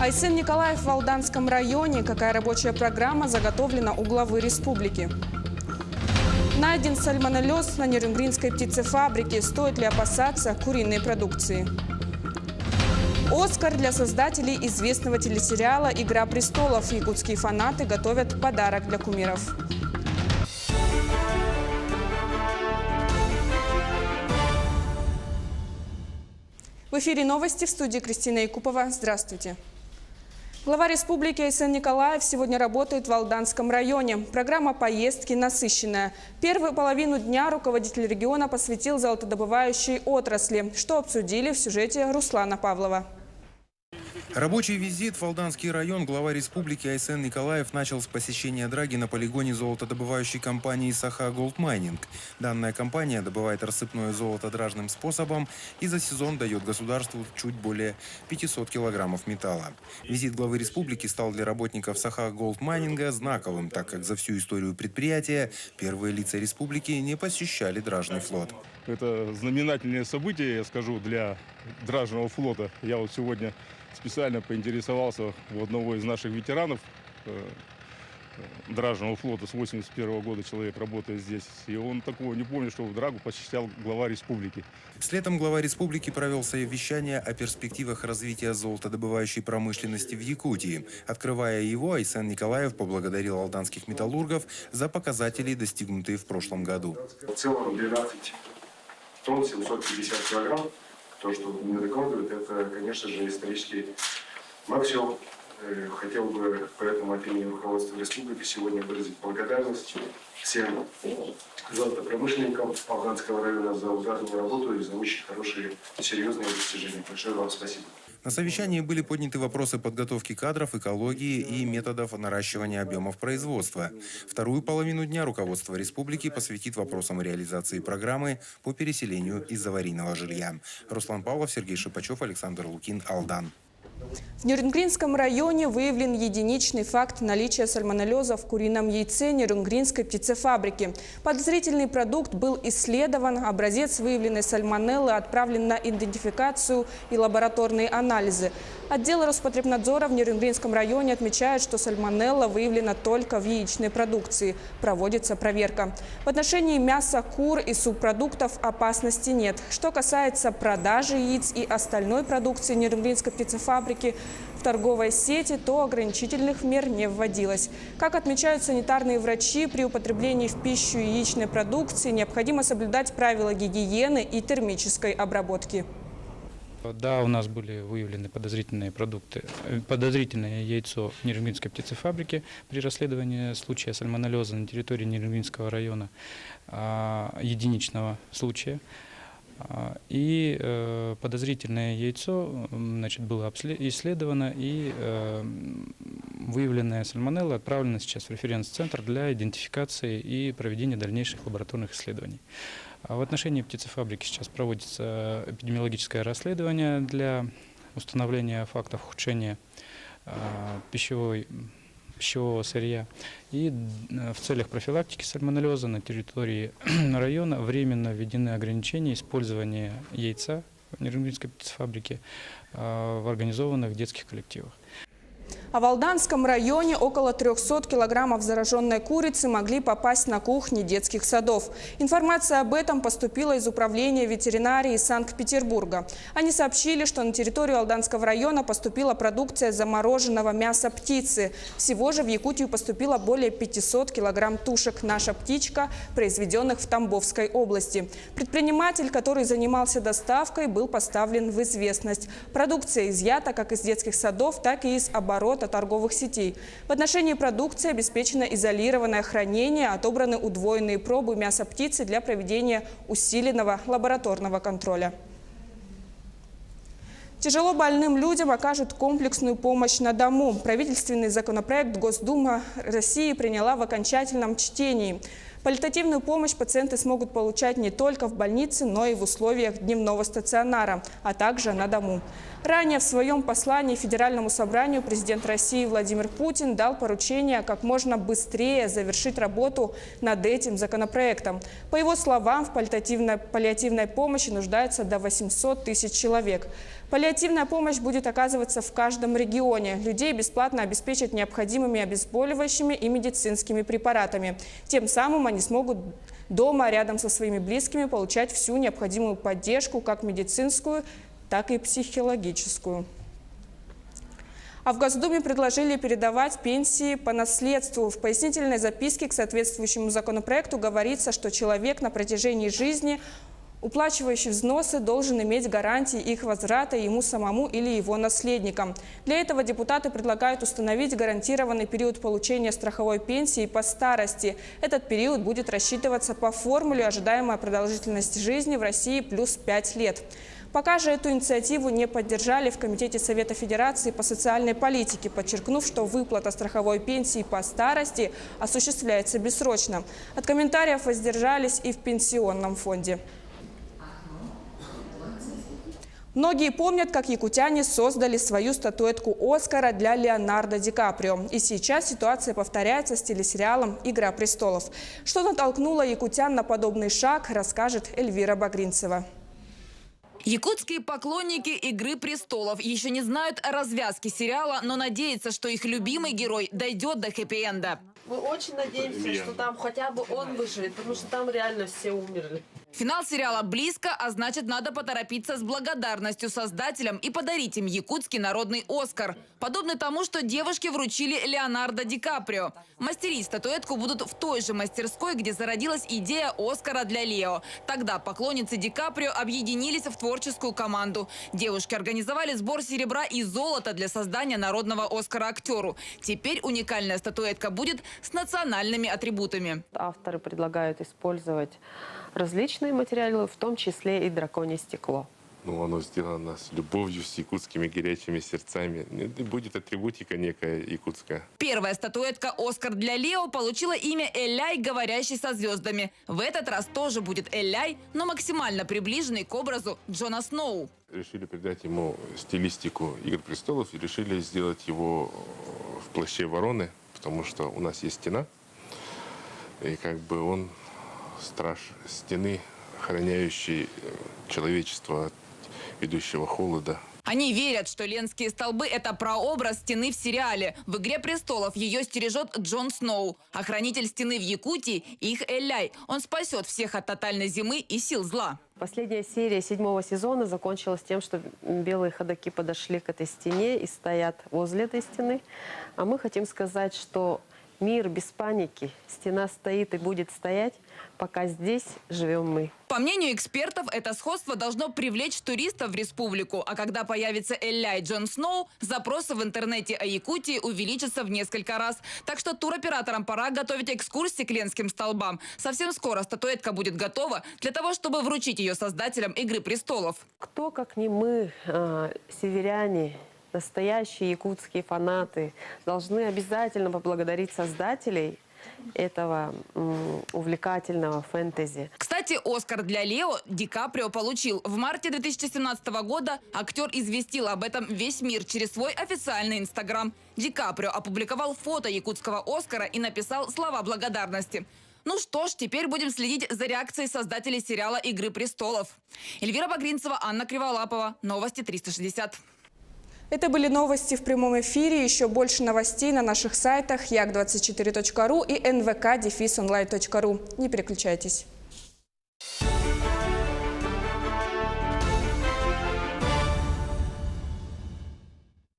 Айсен Николаев в Алданском районе. Какая рабочая программа заготовлена у главы республики? Найден сальмонеллез на Нерюнгринской птицефабрике. Стоит ли опасаться куриной продукции? Оскар для создателей известного телесериала «Игра престолов». Якутские фанаты готовят подарок для кумиров. В эфире новости, в студии Кристина Якупова. Здравствуйте. Глава республики Айсен Николаев сегодня работает в Алданском районе. Программа поездки насыщенная. Первую половину дня руководитель региона посвятил золотодобывающей отрасли. Что обсудили в сюжете Руслана Павлова. Рабочий визит в Алданский район глава республики Айсен Николаев начал с посещения драги на полигоне золотодобывающей компании «Саха Голд Майнинг». Данная компания добывает рассыпное золото дражным способом и за сезон дает государству чуть более 500 килограммов металла. Визит главы республики стал для работников «Саха Голд Майнинга» знаковым, так как за всю историю предприятия первые лица республики не посещали дражный флот. Это знаменательное событие, я скажу, для дражного флота. Я вот сегодня специально поинтересовался у одного из наших ветеранов дражного флота. С 1981 года человек работает здесь. И он такого не помнит, что в драгу посещал глава республики. Следом глава республики провел совещание о перспективах развития золотодобывающей промышленности в Якутии. Открывая его, Айсен Николаев поблагодарил алданских металлургов за показатели, достигнутые в прошлом году. В целом 12 тонн 750 килограмм. То, что не докладывают, это, конечно же, исторический максимум. Хотел бы поэтому от имени руководства республики сегодня выразить благодарность всем золотопромышленникам Алданского района за ударную работу и за очень хорошие, серьезные достижения. Большое вам спасибо. На совещании были подняты вопросы подготовки кадров, экологии и методов наращивания объемов производства. Вторую половину дня руководство республики посвятит вопросам реализации программы по переселению из аварийного жилья. Руслан Павлов, Сергей Шипачев, Александр Лукин, Алдан. В Нерюнгринском районе выявлен единичный факт наличия сальмонеллеза в курином яйце Нерюнгринской птицефабрики. Подозрительный продукт был исследован, образец выявленной сальмонеллы отправлен на идентификацию и лабораторные анализы. Отдел Роспотребнадзора в Нерюнгринском районе отмечает, что сальмонелла выявлена только в яичной продукции. Проводится проверка. В отношении мяса кур и субпродуктов опасности нет. Что касается продажи яиц и остальной продукции Нерюнгринской птицефабрики в торговой сети, то ограничительных мер не вводилось. Как отмечают санитарные врачи, при употреблении в пищу яичной продукции необходимо соблюдать правила гигиены и термической обработки. Да, у нас были выявлены подозрительные продукты, подозрительное яйцо в Нерюнгринской птицефабрике при расследовании случая сальмонеллеза на территории Нерюнгринского района, единичного случая. И подозрительное яйцо, значит, было исследовано, и выявленная сальмонелла отправлена сейчас в референс-центр для идентификации и проведения дальнейших лабораторных исследований. В отношении птицефабрики сейчас проводится эпидемиологическое расследование для установления фактов ухудшения пищевого сырья. И в целях профилактики сальмонеллеза на территории района временно введены ограничения использования яйца в Нерюнгринской птицефабрике в организованных детских коллективах. А в Алданском районе около 300 килограммов зараженной курицы могли попасть на кухни детских садов. Информация об этом поступила из управления ветеринарии Санкт-Петербурга. Они сообщили, что на территорию Алданского района поступила продукция замороженного мяса птицы. Всего же в Якутию поступило более 500 килограмм тушек «Наша птичка», произведенных в Тамбовской области. Предприниматель, который занимался доставкой, был поставлен в известность. Продукция изъята как из детских садов, так и из оборота торговых сетей. В отношении продукции обеспечено изолированное хранение, отобраны удвоенные пробы мяса птицы для проведения усиленного лабораторного контроля. Тяжело больным людям окажут комплексную помощь на дому. Правительственный законопроект Госдума России приняла в окончательном чтении. Паллиативную помощь пациенты смогут получать не только в больнице, но и в условиях дневного стационара, а также на дому. Ранее в своем послании Федеральному собранию президент России Владимир Путин дал поручение как можно быстрее завершить работу над этим законопроектом. По его словам, в паллиативной помощи нуждается до 800 тысяч человек. Паллиативная помощь будет оказываться в каждом регионе. Людей бесплатно обеспечат необходимыми обезболивающими и медицинскими препаратами. Тем самым они смогут дома рядом со своими близкими получать всю необходимую поддержку, как медицинскую, так и психологическую. А в Госдуме предложили передавать пенсии по наследству. В пояснительной записке к соответствующему законопроекту говорится, что человек на протяжении жизни, уплачивающий взносы, должен иметь гарантии их возврата ему самому или его наследникам. Для этого депутаты предлагают установить гарантированный период получения страховой пенсии по старости. Этот период будет рассчитываться по формуле ожидаемая продолжительность жизни в России плюс 5 лет. Пока же эту инициативу не поддержали в Комитете Совета Федерации по социальной политике, подчеркнув, что выплата страховой пенсии по старости осуществляется бессрочно. От комментариев воздержались и в Пенсионном фонде. Многие помнят, как якутяне создали свою статуэтку Оскара для Леонардо Ди Каприо. И сейчас ситуация повторяется с телесериалом «Игра престолов». Что натолкнуло якутян на подобный шаг, расскажет Эльвира Багринцева. Якутские поклонники «Игры престолов» еще не знают о развязке сериала, но надеются, что их любимый герой дойдет до хэппи-энда. Мы очень надеемся, что там хотя бы он выживет, потому что там реально все умерли. Финал сериала близко, а значит, надо поторопиться с благодарностью создателям и подарить им якутский народный «Оскар». Подобно тому, что девушке вручили Леонардо Ди Каприо. Мастерить статуэтку будут в той же мастерской, где зародилась идея «Оскара для Лео». Тогда поклонницы Ди Каприо объединились в творческую команду. Девушки организовали сбор серебра и золота для создания народного «Оскара» актеру. Теперь уникальная статуэтка будет с национальными атрибутами. Авторы предлагают использовать различные материалы, в том числе и драконье стекло. Ну, оно сделано с любовью, с якутскими горячими сердцами. Будет атрибутика некая якутская. Первая статуэтка «Оскар для Лео» получила имя Элляй, говорящий со звездами. В этот раз тоже будет Элляй, но максимально приближенный к образу Джона Сноу. Решили придать ему стилистику «Игр престолов» и решили сделать его в плаще вороны, потому что у нас есть стена, и как бы он страж стены, охраняющий человечество от ведущего холода. Они верят, что Ленские столбы – это прообраз стены в сериале. В «Игре престолов» ее стережет Джон Сноу. А хранитель стены в Якутии – их Элляй. Он спасет всех от тотальной зимы и сил зла. Последняя серия 7-го сезона закончилась тем, что белые ходаки подошли к этой стене и стоят возле этой стены. А мы хотим сказать, что мир без паники. Стена стоит и будет стоять, пока здесь живем мы. По мнению экспертов, это сходство должно привлечь туристов в республику. А когда появится Элляй Джон Сноу, запросы в интернете о Якутии увеличатся в несколько раз. Так что туроператорам пора готовить экскурсии к Ленским столбам. Совсем скоро статуэтка будет готова для того, чтобы вручить ее создателям «Игры престолов». Кто, как не мы, северяне, настоящие якутские фанаты, должны обязательно поблагодарить создателей этого увлекательного фэнтези. Кстати, «Оскар для Лео» Ди Каприо получил. В марте 2017 года актер известил об этом весь мир через свой официальный инстаграм. Ди Каприо опубликовал фото якутского «Оскара» и написал слова благодарности. Ну что ж, теперь будем следить за реакцией создателей сериала «Игры престолов». Эльвира Багринцева, Анна Криволапова. Новости 360. Это были новости в прямом эфире. Еще больше новостей на наших сайтах як24.ру и nvk-online.ru. Не переключайтесь.